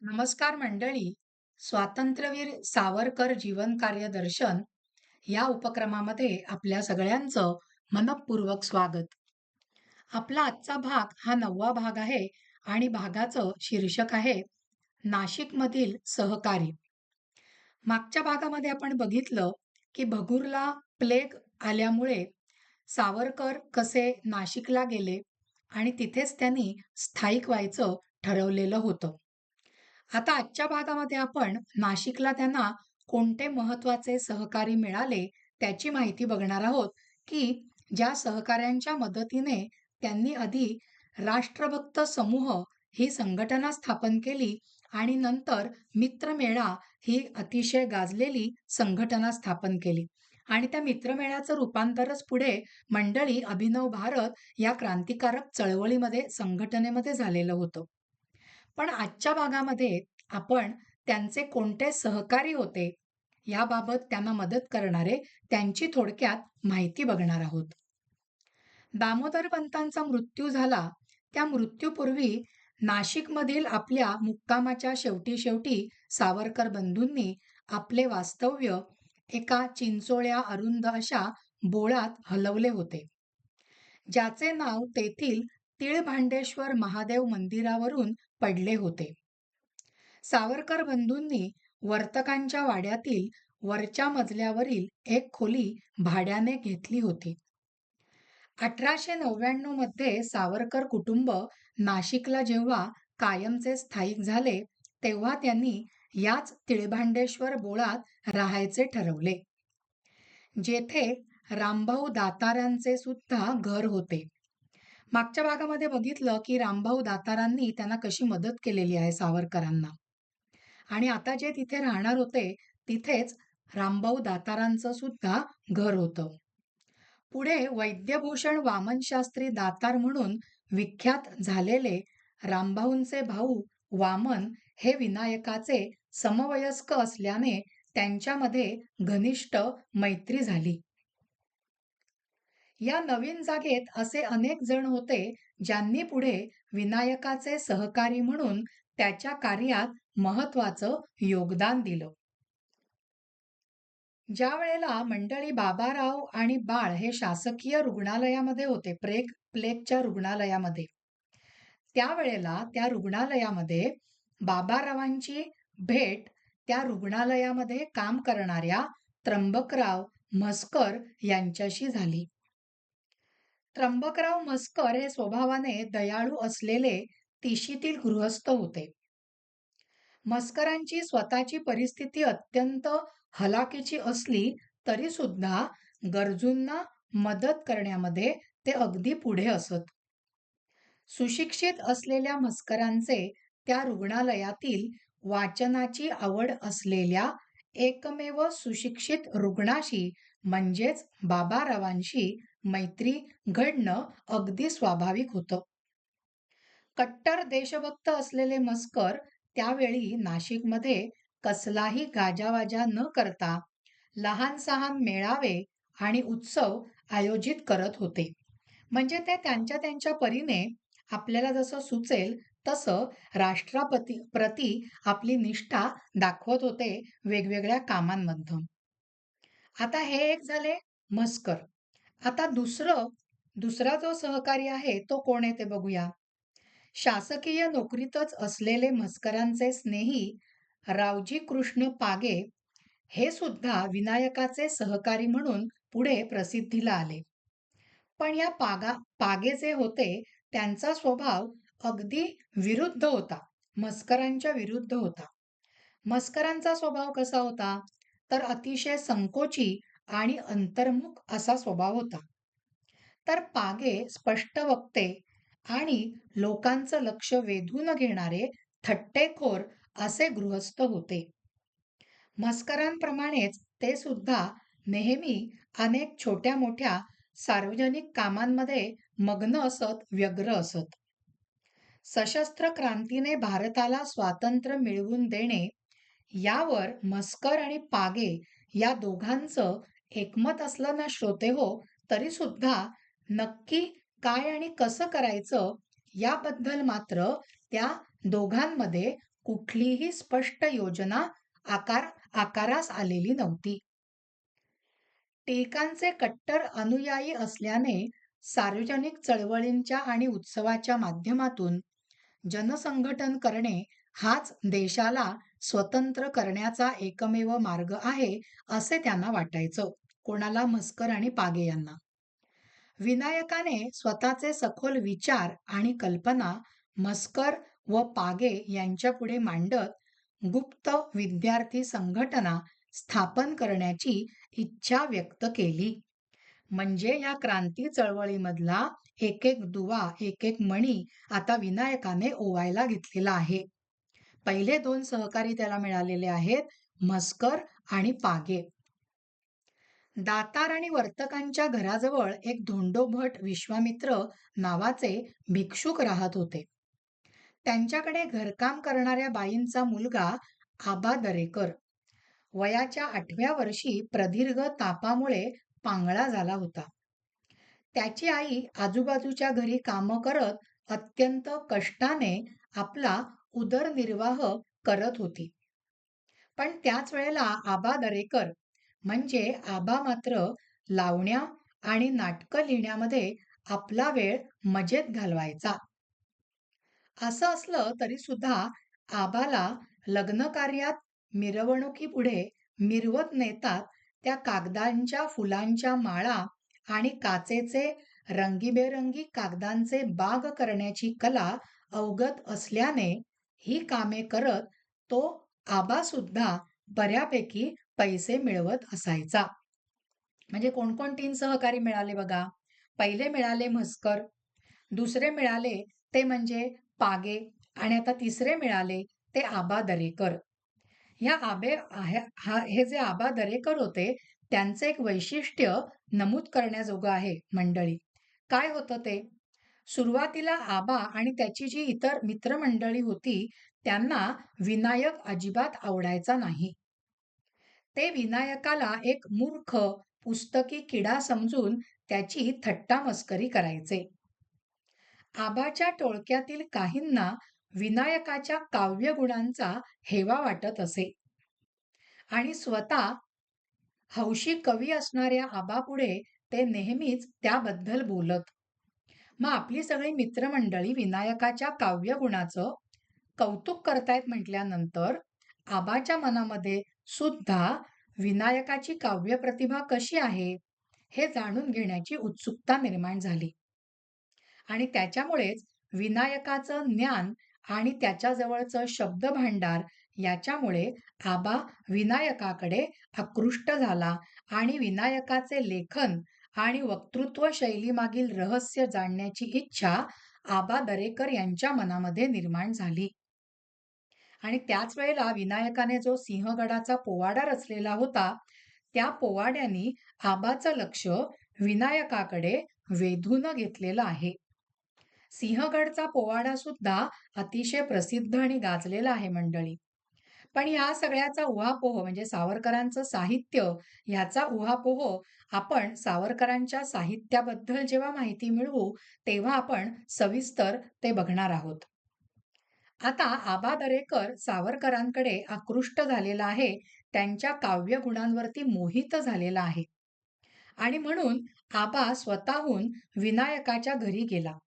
नमस्कार मंडळी. स्वातंत्र्यवीर सावरकर जीवन कार्य दर्शन या उपक्रमामध्ये आपल्या सगळ्यांचं मनःपूर्वक स्वागत. आपला आजचा भाग हा 9वा भाग आहे आणि भागाचं शीर्षक आहे नाशिकमधील सहकारी. मागच्या भागामध्ये आपण बघितलं की भगूरला प्लेग आल्यामुळे सावरकर कसे नाशिकला गेले आणि तिथेच त्यांनी स्थायिक व्हायचं ठरवलेलं होतं. आता आजच्या भागामध्ये आपण नाशिकला त्यांना कोणते महत्वाचे सहकारी मिळाले त्याची माहिती बघणार आहोत, की ज्या सहकाऱ्यांच्या मदतीने त्यांनी आधी राष्ट्रभक्त समूह ही संघटना स्थापन केली आणि नंतर मित्रमेळा ही अतिशय गाजलेली संघटना स्थापन केली आणि त्या मित्रमेळ्याचं रूपांतरच पुढे मंडळी अभिनव भारत या क्रांतिकारक चळवळीमध्ये संघटनेमध्ये झालेलं होतं. पण आजच्या भागामध्ये आपण त्यांचे कोणते सहकारी होते याबाबत त्यांना मदत करणारे त्यांची थोडक्यात माहिती बघणार आहोत. दामोदर पंतांचा मृत्यू झाला त्या मृत्यूपूर्वी नाशिकमधील आपल्या मुक्कामाच्या शेवटी शेवटी सावरकर बंधूंनी आपले वास्तव्य एका चिंचोळ्या अरुंद अशा बोळात हलवले होते, ज्याचे नाव तेथील तिळभांडेश्वर महादेव मंदिरावरून पडले होते. सावरकर बंधूंनी वर्तकांच्या वाड्यातील वरच्या मजल्यावरील एक खोली भाड्याने घेतली होती. 1899 मध्ये सावरकर कुटुंब नाशिकला जेव्हा कायमचे स्थायिक झाले तेव्हा त्यांनी याच तिळभांडेश्वर बोळात राहायचे ठरवले, जेथे रामभाऊ दातारांचे सुद्धा घर होते. मागच्या भागामध्ये बघितलं की रामभाऊ दातारांनी त्यांना कशी मदत केलेली आहे सावरकरांना, आणि आता जे तिथे राहणार होते तिथेच रामभाऊ दातारांचं सुद्धा घर होतं. पुढे वैद्यभूषण वामनशास्त्री दातार म्हणून विख्यात झालेले रामभाऊंचे भाऊ वामन हे विनायकाचे समवयस्क असल्याने त्यांच्यामध्ये घनिष्ठ मैत्री झाली. या नवीन जागेत असे अनेक जण होते ज्यांनी पुढे विनायकाचे सहकारी म्हणून त्याच्या कार्यात महत्वाचं योगदान दिलं. ज्या वेळेला मंडळी बाबाराव आणि बाळ हे शासकीय रुग्णालयामध्ये होते, प्लेगच्या रुग्णालयामध्ये, त्यावेळेला त्या रुग्णालयामध्ये बाबारावांची भेट त्या रुग्णालयामध्ये काम करणाऱ्या त्र्यंबकराव म्हसकर यांच्याशी झाली. त्र्यंबकराव म्हसकर हे स्वभावाने दयाळू असलेले तिशीतील गृहस्थ होते. म्हसकरांची स्वतःची परिस्थिती अत्यंत हलाखीची असली तरी सुद्धा गरजूंना मदत करण्यामध्ये ते अगदी पुढे असत. सुशिक्षित असलेल्या म्हसकरांचे त्या रुग्णालयातील वाचनाची आवड असलेल्या एकमेव सुशिक्षित रुग्णाशी म्हणजेच बाबारावांशी मैत्री घडणं अगदी स्वाभाविक होतं. कट्टर देशभक्त असलेले म्हसकर त्यावेळी नाशिकमध्ये कसलाही गाजावाजा न करता लहान सहान मेळावे आणि उत्सव आयोजित करत होते. म्हणजे ते त्यांच्या त्यांच्या परीने आपल्याला जसं सुचेल तसं राष्ट्राप्रती प्रती आपली निष्ठा दाखवत होते वेगवेगळ्या कामांमधून. आता हे एक झाले म्हसकर. आता दुसरा जो सहकारी आहे तो कोण आहे ते बघूया. शासकीय नोकरीतच असलेले म्हसकरांचे स्नेही रावजी कृष्ण पागे हे सुद्धा विनायकाचे सहकारी म्हणून पुढे प्रसिद्धीला आले. पण या पागे जे होते त्यांचा स्वभाव अगदी विरुद्ध होता, म्हसकरांच्या विरुद्ध होता. म्हसकरांचा स्वभाव कसा होता तर अतिशय संकोची आणि अंतर्मुख असा स्वभाव होता. तर पागे स्पष्ट वक्ते आणि लोकांचं लक्ष वेधून घेणारे थट्टेखोर असे गृहस्थ होते. म्हसकरांप्रमाणेच ते सुद्धा नेहमी अनेक छोट्या मोठ्या सार्वजनिक कामांमध्ये मग्न असत, व्यग्र असत. सशस्त्र क्रांतीने भारताला स्वातंत्र्य मिळवून देणे यावर म्हसकर आणि पागे या दोघांचं एकमत असलं ना श्रोते हो, तरी सुद्धा नक्की काय आणि कसं करायचं याबद्दल मात्र त्या दोघांमध्ये कुठलीही स्पष्ट योजना आकारास आलेली नव्हती. टिळकांचे कट्टर अनुयायी असल्याने सार्वजनिक चळवळींच्या आणि उत्सवाच्या माध्यमातून जनसंघटन करणे हाच देशाला स्वतंत्र करण्याचा एकमेव मार्ग आहे, असे त्यांना वाटायचं. कोणाला? म्हसकर आणि पागे यांना. विनायकाने स्वतःचे सखोल विचार आणि कल्पना म्हसकर व पागे यांच्यापुढे मांडत गुप्त विद्यार्थी संघटना स्थापन करण्याची इच्छा व्यक्त केली. म्हणजे या क्रांती चळवळीमधला एक एक दुवा, एक एक मणी आता विनायकाने ओवायला घेतलेला आहे. पहिले 2 सहकारी त्याला मिळालेले आहेत, म्हसकर आणि पागे. दातार आणि वर्तकांच्या घराजवळ एक धोंडोभट विश्वामित्र नावाचे भिक्षुक राहत होते. त्यांच्याकडे घरकाम करणाऱ्या बाईंचा मुलगा आबा दरेकर वयाच्या 8व्या वर्षी प्रदीर्घ तापामुळे पांगळा झाला होता. त्याची आई आजूबाजूच्या घरी कामं करत अत्यंत कष्टाने आपला उदरनिर्वाह करत होती. पण त्याच वेळेला आबा दरेकर म्हणजे आबा मात्र लावण्या आणि नाटकं लिहिण्यामध्ये आपला वेळ मजेत घालवायचा. असं असलं तरी सुद्धा आबाला लग्नकार्यात मिरवणुकीपुढे मिरवत नेतात त्या कागदांच्या फुलांच्या माळा आणि काचेचे रंगीबेरंगी कागदांचे बाग करण्याची कला अवगत असल्याने ही कामे करत तो आबासुद्धा बऱ्यापैकी पैसे मिळवत असायचा. म्हणजे कोण-कोण 3 सहकारी मिळाले बघा. पहिले मिळाले म्हसकर, दुसरे मिळाले ते म्हणजे पागे आणि आता तिसरे मिळाले ते आबा दरेकर. ह्या आबे आहे हे जे आबा दरेकर होते, त्यांचं एक वैशिष्ट्य नमूद करण्याजोगं आहे मंडळी. काय होतं ते? सुरुवातीला आबा आणि त्याची जी इतर मित्रमंडळी होती, त्यांना विनायक अजिबात आवडायचा नाही. ते विनायकाला एक मूर्ख, पुस्तकी किडा समजून त्याची थट्टामस्करी करायचे. आबाच्या टोळक्यातील काहींना विनायकाच्या काव्यगुणांचा हेवा वाटत असे आणि स्वतः हौशी कवी असणाऱ्या आबापुढे ते नेहमीच त्याबद्दल बोलत. मग आपली सगळी मित्रमंडळी विनायकाच्या काव्यगुणाचं कौतुक करतायत म्हटल्यानंतर आबाच्या मनामध्ये सुद्धा विनायकाची काव्यप्रतिभा कशी आहे, हे जाणून घेण्याची उत्सुकता निर्माण झाली. आणि त्याच्यामुळेच विनायकाचं ज्ञान आणि त्याच्याजवळचं शब्दभांडार याच्यामुळे आबा विनायकाकडे आकृष्ट झाला आणि विनायकाचे लेखन आणि वक्तृत्व शैलीमागील रहस्य जाणण्याची इच्छा आबा दरेकर यांच्या मनामध्ये निर्माण झाली. आणि त्याच वेळेला विनायकाने जो सिंहगडाचा पोवाडा रचलेला होता, त्या पोवाड्यानी आबाचं लक्ष विनायकाकडे वेधून घेतलेलं आहे. सिंहगडचा पोवाडा सुद्धा अतिशय प्रसिद्ध आणि गाजलेला आहे मंडळी. पण ह्या सगळ्याचा उहापोह म्हणजे सावरकरांचं साहित्य ह्याचा उहापोह आपण सावरकरांच्या साहित्याबद्दल जेव्हा माहिती मिळवू, तेव्हा आपण सविस्तर ते बघणार आहोत. आता आबा दरेकर सावरकरांकडे आकृष्ट झालेला आहे, त्यांच्या काव्यगुणांवरती मोहित झालेला आहे आणि म्हणून आबा स्वतःहून विनायकाच्या घरी गेला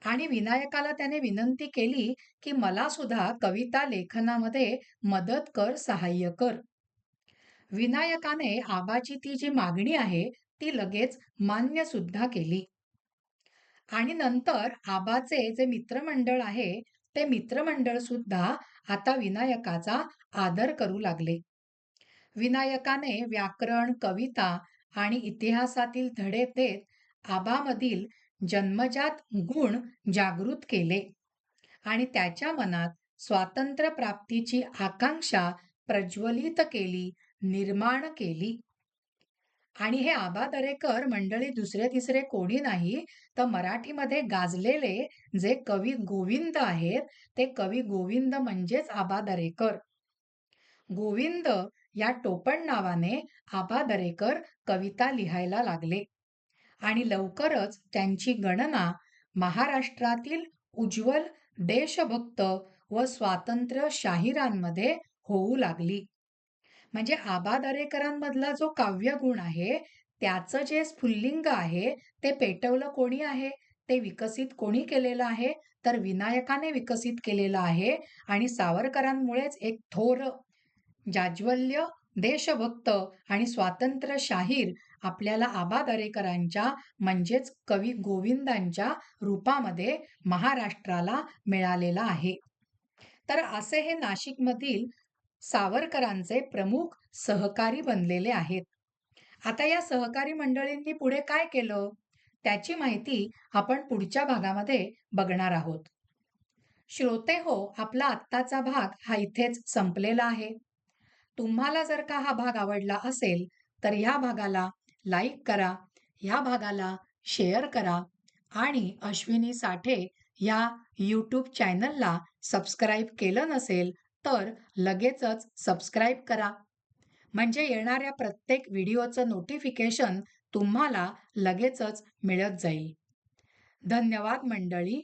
आणि विनायकाला त्याने विनंती केली, की मला सुद्धा कविता लेखनामध्ये मदत कर, सहाय्य कर. विनायकाने आबाची ती जी मागणी आहे, ती लगेच मान्य सुद्धा केली. आणि नंतर आबाचे जे मित्रमंडळ आहे, ते मित्रमंडळ सुद्धा आता विनायकाचा आदर करू लागले. विनायकाने व्याकरण, कविता आणि इतिहासातील धडे देत आबामधील जन्मजात गुण जागृत केले आणि त्याच्या मनात स्वातंत्र्य प्राप्तीची आकांक्षा प्रज्वलित केली, निर्माण केली. आणि हे आबा दरेकर मंडळी दुसरे तिसरे कोणी नाही, तर मराठीमध्ये गाजलेले जे कवी गोविंद आहेत, ते कवी गोविंद म्हणजेच आबा दरेकर. गोविंद या टोपण नावाने आबा दरेकर कविता लिहायला लागले आणि लवकरच त्यांची गणना महाराष्ट्रातील उज्ज्वल देशभक्त व स्वातंत्र्यशाहीरांमध्ये होऊ लागली. म्हणजे आबा दरेकरांमधला जो काव्यगुण आहे, त्याचं जे स्फुल्लिंग आहे, ते पेटवलं कोणी आहे? ते विकसित कोणी केलेलं आहे? तर विनायकाने विकसित केलेलं आहे आणि सावरकरांमुळेच एक थोर जाज्वल्य देशभक्त आणि स्वातंत्र्य शाहीर आपल्याला आबा दरेकरांच्या म्हणजेच कवी गोविंदांच्या रूपामध्ये महाराष्ट्राला मिळालेला आहे. तर असे हे नाशिकमधील सावरकरांचे प्रमुख सहकारी बनलेले आहेत. आता या सहकारी मंडळींनी पुढे काय केलं? त्याची माहिती आपण पुढच्या भागामध्ये बघणार आहोत. श्रोते हो, आपला आत्ताचा भाग हा इथेच संपलेला आहे. तुम्हाला जर का हा भाग आवडला असेल, तर ह्या भागाला लाईक करा, ह्या भागाला शेअर करा आणि अश्विनी साठे ह्या यूट्यूब चॅनलला सबस्क्राईब केलं नसेल, तर लगेचच सबस्क्राईब करा. म्हणजे येणाऱ्या प्रत्येक व्हिडिओचं नोटिफिकेशन तुम्हाला लगेचच मिळत जाईल. धन्यवाद मंडळी.